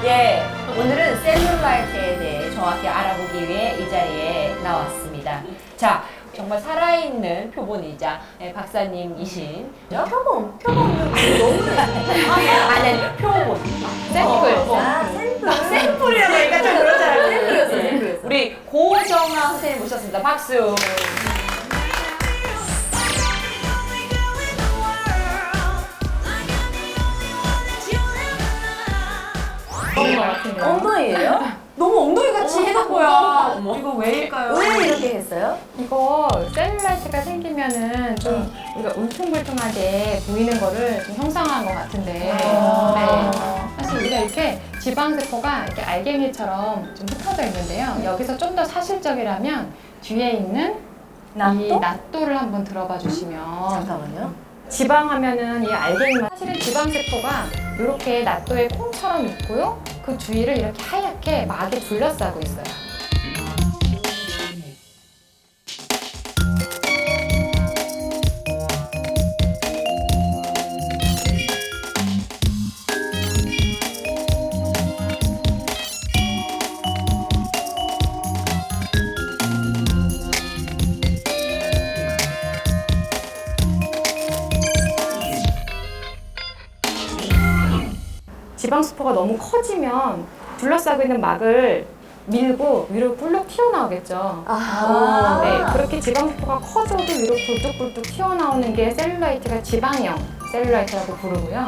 예, 오늘은 셀룰라이트에 대해 정확히 알아보기 위해 이 자리에 나왔습니다. 자, 정말 살아있는 표본이자 박사님이신 표본 너무 아니 표본 샘플 샘플이라고 하니까 좀 그렇잖아요. 샘플이었어. 우리 고정아 선생님 모셨습니다. 박수. 엉덩이예요? 너무 엉덩이같이 해놓고요. 이거 왜일까요? 왜 이렇게 했어요? 이거 셀룰라이트가 생기면은 좀 우리가 울퉁불퉁하게 보이는 거를 좀 형상화한 것 같은데 네. 사실 우리가 이렇게 지방세포가 이렇게 알갱이처럼 좀 흩어져 있는데요. 여기서 좀 더 사실적이라면 뒤에 있는 이 낫도? 낫도를 한번 들어봐 주시면 잠깐만요. 지방 하면은 이 알갱이만 사실은 지방세포가 이렇게 낫도의 콩처럼 있고요. 그 주위를 이렇게 하얗게 막이 둘러싸고 있어요. 지방세포가 너무 커지면 둘러싸고 있는 막을 밀고 위로 뿔룩 튀어나오겠죠. 네, 그렇게 지방세포가 커져도 위로 뿔뚝뿔뚝 튀어나오는 게 셀룰라이트가 지방형 셀룰라이트라고 부르고요.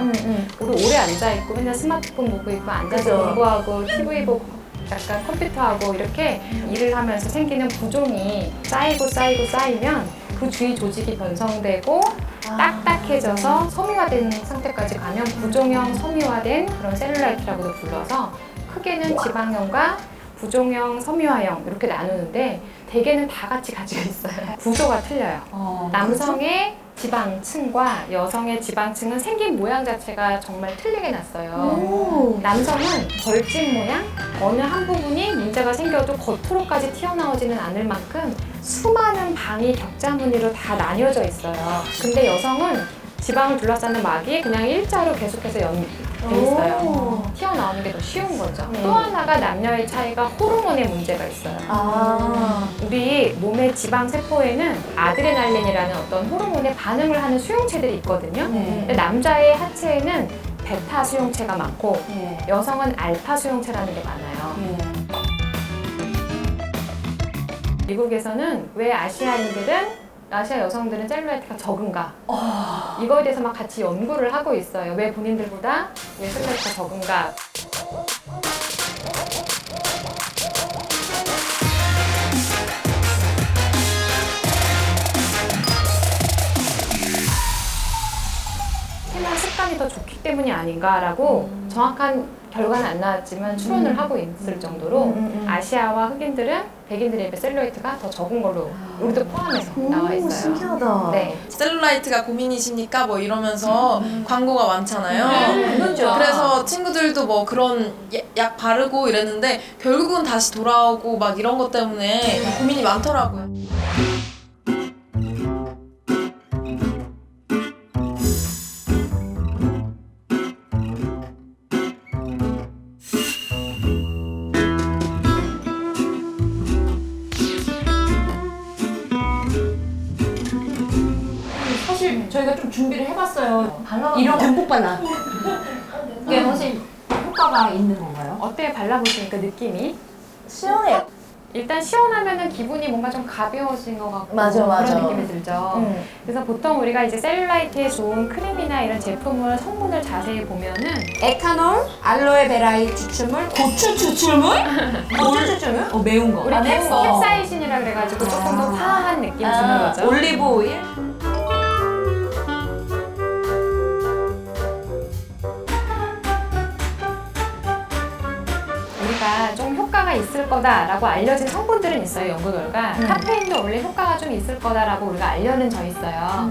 우리 오래 앉아있고 맨날 스마트폰 보고 있고 앉아서 그죠. 공부하고 TV 보고 약간 컴퓨터하고 이렇게 일을 하면서 생기는 부종이 쌓이면 그 주위 조직이 변성되고 딱딱해져서 섬유화된 상태까지 가면 부종형 섬유화된 그런 셀룰라이트라고도 불러서 크게는 지방형과 부종형 섬유화형 이렇게 나누는데 대개는 다 같이 가지고 있어요. 구조가 틀려요. 남성의 지방층과 여성의 지방층은 생긴 모양 자체가 정말 틀리게 났어요. 남성은 벌집 모양, 어느 한 부분이 문제가 생겨도 겉으로까지 튀어나오지는 않을 만큼 수많은 방이 격자 무늬로 다 나뉘어져 있어요. 근데 여성은 지방을 둘러싸는 막이 그냥 일자로 계속해서 돼 있어요. 튀어나오는 게 더 쉬운 거죠. 또 하나가 남녀의 차이가 호르몬의 문제가 있어요. 우리 몸의 지방 세포에는 아드레날린이라는 어떤 호르몬에 반응을 하는 수용체들이 있거든요. 근데 남자의 하체에는 베타 수용체가 많고 여성은 알파 수용체라는 게 많아요. 미국에서는 왜 아시아 여성들은 셀룰라이트가 적은가? 이거에 대해서 막 같이 연구를 하고 있어요. 왜 본인들보다 왜 셀룰라이트가 적은가? 생활 습관이 더 좋기 때문이 아닌가라고 정확한 결과는 안 나왔지만 추론을 하고 있을 정도로 아시아와 흑인들은 백인들에 비해 셀룰라이트가 더 적은 걸로 우리도 포함해서 나와 있어요. 신기하다. 네. 셀룰라이트가 고민이십니까? 뭐 이러면서 광고가 많잖아요. 그렇죠. 그래서 친구들도 뭐 그런 약 바르고 이랬는데 결국은 다시 돌아오고 막 이런 것 때문에 고민이 많더라고요. 사실 저희가 좀 준비를 해봤어요. 이런 듬뿍 발라. 이게 사실 효과가 있는 건가요? 어때요? 발라보시니까 느낌이? 시원해요. 일단 시원하면은 기분이 뭔가 좀 가벼워진 것 같고 맞아. 그런 느낌이 들죠. 그래서 보통 우리가 이제 셀룰라이트에 좋은 크림이나 이런 제품을 성분을 자세히 보면은 에탄올, 알로에베라의 추출물, 고추 추출물? 고추 추출물? 매운 거. 우리 매운 거. 캡사이신이라 그래가지고 조금 더 화한 느낌 주는 거죠. 올리브 오일. 우리가 좀 효과가 있을 거다라고 알려진 성분들은 있어요. 연구 결과 카페인도 원래 효과가 좀 있을 거다라고 우리가 알려져 있어요.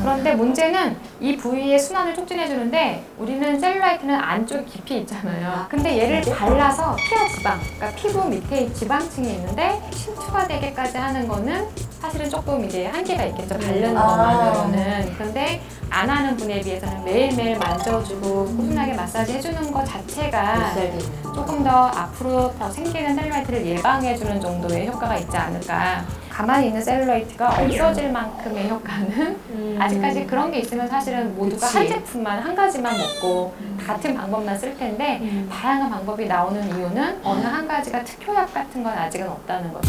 그런데 문제는 이 부위의 순환을 촉진해주는데 우리는 셀룰라이트는 안쪽 깊이 있잖아요. 근데 얘를 발라서 피하 지방, 그러니까 피부 밑에 지방층이 있는데 침투가 되게까지 하는 거는 사실은 조금 이제 한계가 있겠죠. 바르는 것만으로는. 그런데 안 하는 분에 비해서는 매일매일 만져주고 꾸준하게 마사지 해주는 것 자체가 조금 더 앞으로 더 생기는 셀룰라이트를 예방해주는 정도의 효과가 있지 않을까. 가만히 있는 셀룰라이트가 없어질 만큼의 효과는 아직까지 그런 게 있으면 사실은 모두가 한 제품만 한 가지만 먹고 같은 방법만 쓸 텐데 다양한 방법이 나오는 이유는 어느 한 가지가 특효약 같은 건 아직은 없다는 거죠.